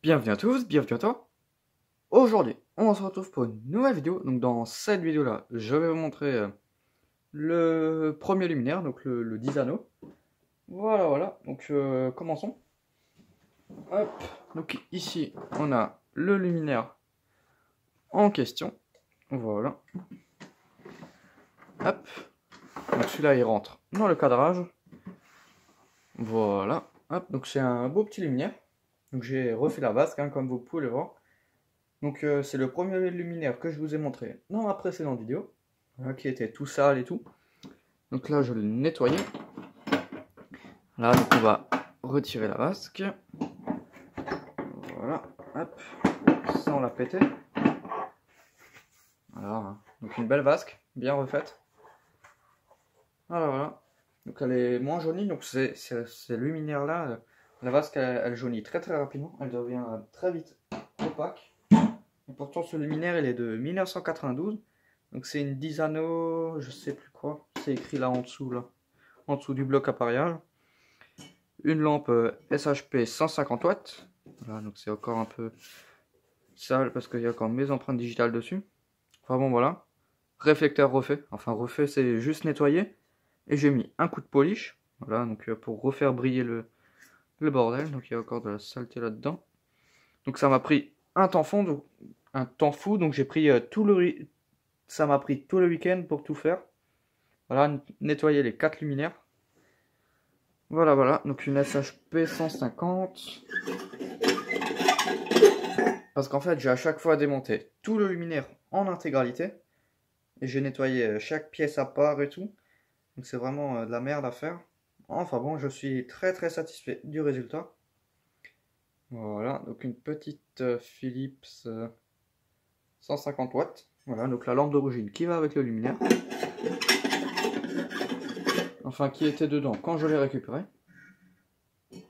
Bienvenue à tous, bienvenue à toi. Aujourd'hui, on se retrouve pour une nouvelle vidéo. Donc dans cette vidéo-là, je vais vous montrer le premier luminaire, donc le 10 anneaux. Voilà. Donc commençons. Hop. Donc ici, on a le luminaire en question. Voilà. Hop. Donc celui-là, il rentre dans le cadrage. Voilà. Hop. Donc c'est un beau petit luminaire. Donc j'ai refait la vasque, comme vous pouvez le voir. Donc c'est le premier luminaire que je vous ai montré dans ma précédente vidéo, qui était tout sale et tout. Donc là je l'ai nettoyé. Là donc on va retirer la vasque. Voilà, hop, sans la péter. Voilà, donc une belle vasque, bien refaite. Voilà. Donc elle est moins jaunie, donc c'est luminaire là, la vasque elle jaunit très rapidement, elle devient très vite opaque. Et pourtant ce luminaire il est de 1992. Donc c'est une 10 anneaux, je sais plus quoi, c'est écrit là en dessous du bloc appareillage. Une lampe SHP 150 watts. Voilà, donc c'est encore un peu sale parce qu'il y a encore mes empreintes digitales dessus. Enfin bon voilà. Réflecteur refait, enfin refait c'est juste nettoyé. Et j'ai mis un coup de polish, voilà, donc pour refaire briller le bordel. Donc il y a encore de la saleté là-dedans. Donc ça m'a pris un temps fou, donc j'ai pris ça m'a pris tout le week-end pour tout faire. Voilà, nettoyer les 4 luminaires. Voilà, donc une SHP 150. Parce qu'en fait, j'ai à chaque fois démonté tout le luminaire en intégralité. Et j'ai nettoyé chaque pièce à part et tout. Donc c'est vraiment de la merde à faire. Enfin bon, je suis très satisfait du résultat. Voilà, donc une petite Philips 150 watts. Voilà, donc la lampe d'origine qui va avec le luminaire. Enfin, qui était dedans quand je l'ai récupéré.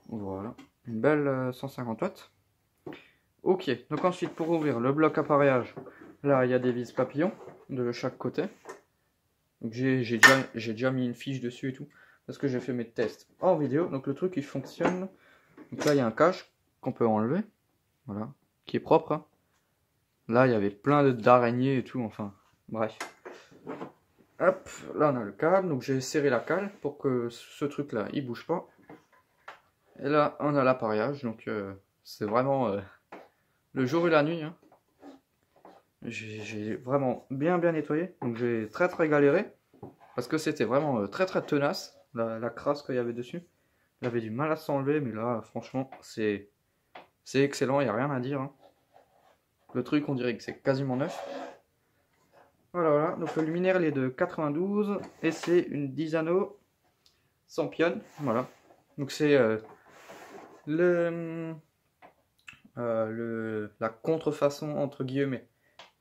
Voilà, une belle 150 watts. Ok, donc ensuite pour ouvrir le bloc appareillage, là il y a des vis papillons de chaque côté. Donc j'ai déjà mis une fiche dessus et tout, parce que j'ai fait mes tests en vidéo. Donc le truc il fonctionne. Donc là il y a un cache qu'on peut enlever, voilà, qui est propre. Hein. Là il y avait plein d'araignées et tout, enfin bref. Hop, là on a le câble, donc j'ai serré la cale pour que ce truc là il bouge pas. Et là on a l'appareillage, donc c'est vraiment le jour et la nuit. Hein. J'ai vraiment bien nettoyé, donc j'ai très galéré, parce que c'était vraiment très tenace, la crasse qu'il y avait dessus. J'avais du mal à s'enlever, mais là franchement c'est excellent, il n'y a rien à dire. Hein. Le truc on dirait que c'est quasiment neuf. Voilà, donc le luminaire il est de 92 et c'est une 10 anneaux sans pionne, voilà. Donc c'est la contrefaçon entre guillemets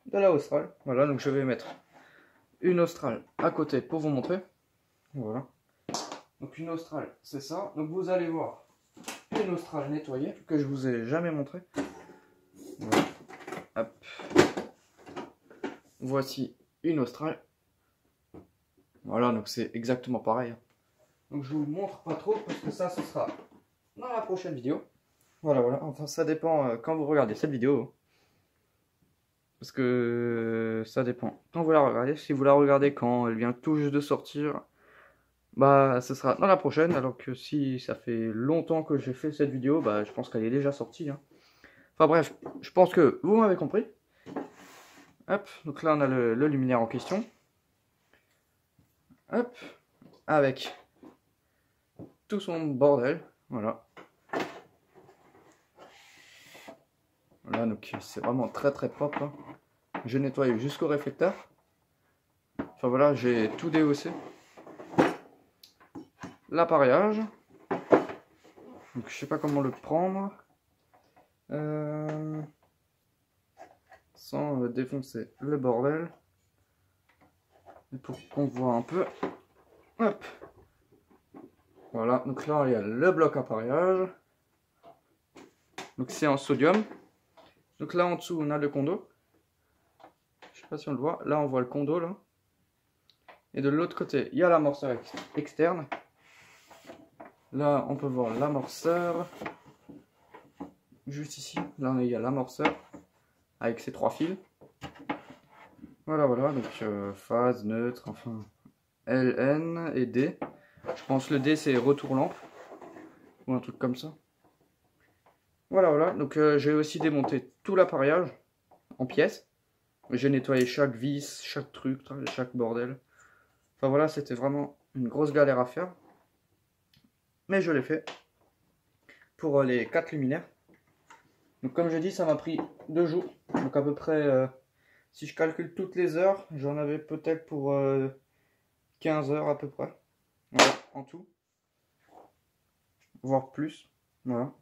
de la Austral. Voilà, donc je vais mettre une Austral à côté pour vous montrer. Voilà. Donc une Austral, c'est ça. Donc vous allez voir une Austral nettoyée que je vous ai jamais montré. Voilà. Hop. Voici une Austral. Voilà, donc c'est exactement pareil. Donc je vous montre pas trop parce que ça, ce sera dans la prochaine vidéo. Voilà. Enfin, ça dépend quand vous regardez cette vidéo. Parce que ça dépend quand vous la regardez. Si vous la regardez quand elle vient tout juste de sortir, bah ce sera dans la prochaine. Alors que si ça fait longtemps que j'ai fait cette vidéo, bah je pense qu'elle est déjà sortie. Hein. Enfin bref, je pense que vous m'avez compris. Hop, donc là on a le luminaire en question. Hop, avec tout son bordel. Voilà, donc c'est vraiment très propre. Hein. J'ai nettoyé jusqu'au réflecteur. Enfin voilà, j'ai tout déhaussé. L'appareillage. Donc je sais pas comment le prendre. Sans défoncer le bordel. Et pour qu'on voit un peu. Hop. Voilà, donc là il y a le bloc appareillage. Donc c'est en sodium. Donc là en dessous on a le condo. Je sais pas si on le voit. Là on voit le condo là. Et de l'autre côté il y a l'amorceur externe. Là on peut voir l'amorceur. juste ici. Là il y a l'amorceur avec ses 3 fils. Voilà, donc phase, neutre, enfin L, N et D. Je pense que le D c'est retour lampe ou un truc comme ça. Voilà, donc j'ai aussi démonté tout l'appareillage en pièces. J'ai nettoyé chaque vis, chaque truc, chaque bordel. Enfin voilà, c'était vraiment une grosse galère à faire. Mais je l'ai fait pour les 4 luminaires. Donc comme je dis, ça m'a pris 2 jours. Donc à peu près, si je calcule toutes les heures, j'en avais peut-être pour 15 heures à peu près. Voilà, en tout. Voire plus. Voilà.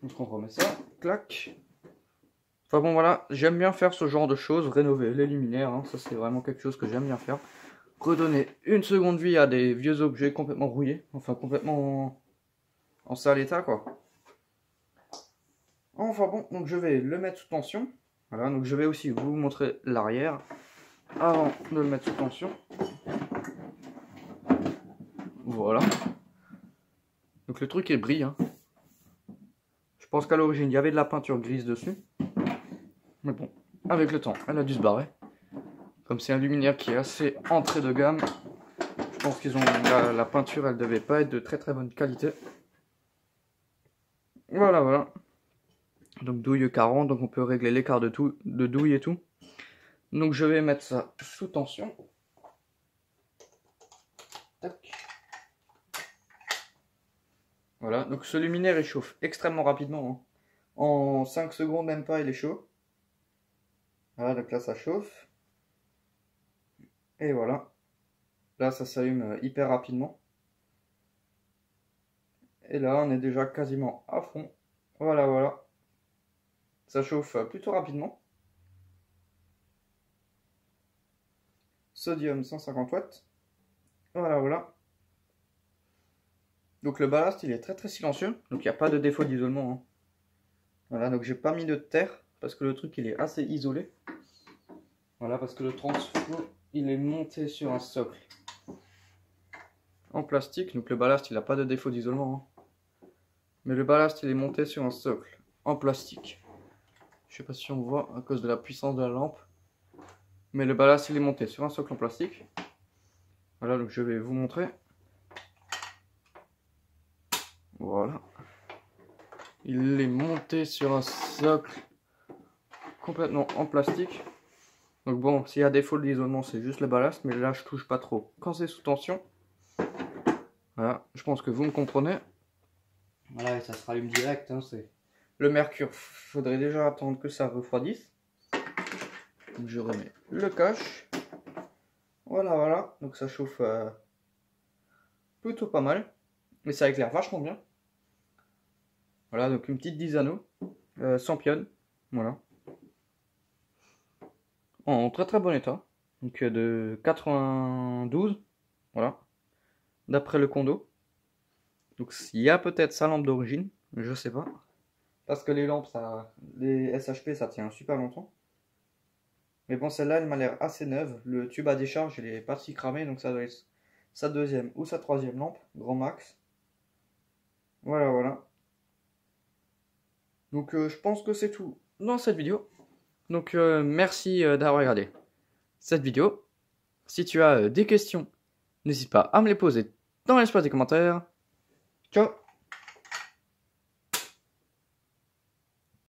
Donc on remet ça. Clac. Enfin bon voilà, j'aime bien faire ce genre de choses, rénover les luminaires, hein, ça c'est vraiment quelque chose que j'aime bien faire. Redonner une seconde vie à des vieux objets complètement rouillés, enfin complètement en sale état quoi. Enfin bon, donc je vais le mettre sous tension. Voilà, donc je vais aussi vous montrer l'arrière avant de le mettre sous tension. Voilà. Donc le truc est brille, hein. Je pense qu'à l'origine il y avait de la peinture grise dessus. Mais bon, avec le temps, elle a dû se barrer. Comme c'est un luminaire qui est assez entrée de gamme, je pense qu'ils ont la peinture, elle devait pas être de très bonne qualité. Voilà. Donc douille 40, donc on peut régler l'écart de douille et tout. Donc je vais mettre ça sous tension. Tac. Voilà, donc ce luminaire il chauffe extrêmement rapidement, hein. En 5 secondes même pas il est chaud. Voilà, donc là ça chauffe. Et voilà. Là ça s'allume hyper rapidement. Et là on est déjà quasiment à fond. Voilà. Ça chauffe plutôt rapidement. Sodium 150 watts. Voilà. Donc le ballast il est très silencieux. Donc il n'y a pas de défaut d'isolement, hein. Voilà, donc j'ai pas mis de terre parce que le truc il est assez isolé. Voilà, parce que le transfo il est monté sur un socle en plastique. Donc le ballast il n'a pas de défaut d'isolement, hein. Mais le ballast il est monté sur un socle en plastique. Je sais pas si on voit à cause de la puissance de la lampe. Mais le ballast il est monté sur un socle en plastique. Voilà, donc je vais vous montrer. Voilà. Il est monté sur un socle complètement en plastique. Donc bon, s'il y a défaut d'isolement, c'est juste le ballast. Mais là, je touche pas trop quand c'est sous tension. Voilà, je pense que vous me comprenez. Voilà, et ça se rallume direct, hein, c'est... Le mercure, faudrait déjà attendre que ça refroidisse. Donc je remets le cache. Voilà. Donc ça chauffe plutôt pas mal. Mais ça éclaire vachement bien. Voilà, donc une petite 10 anneaux. Sans pionne. Voilà. En très bon état. Donc de 92. Voilà. D'après le condo. Donc il y a peut-être sa lampe d'origine. Je sais pas. Parce que les lampes, les SHP, ça tient super longtemps. Mais bon, celle-là, elle m'a l'air assez neuve. Le tube à décharge, il est pas si cramé. Donc ça doit être sa deuxième ou sa troisième lampe. Grand max. Voilà. Donc je pense que c'est tout dans cette vidéo. Donc merci d'avoir regardé cette vidéo. Si tu as des questions, n'hésite pas à me les poser dans l'espace des commentaires. Ciao!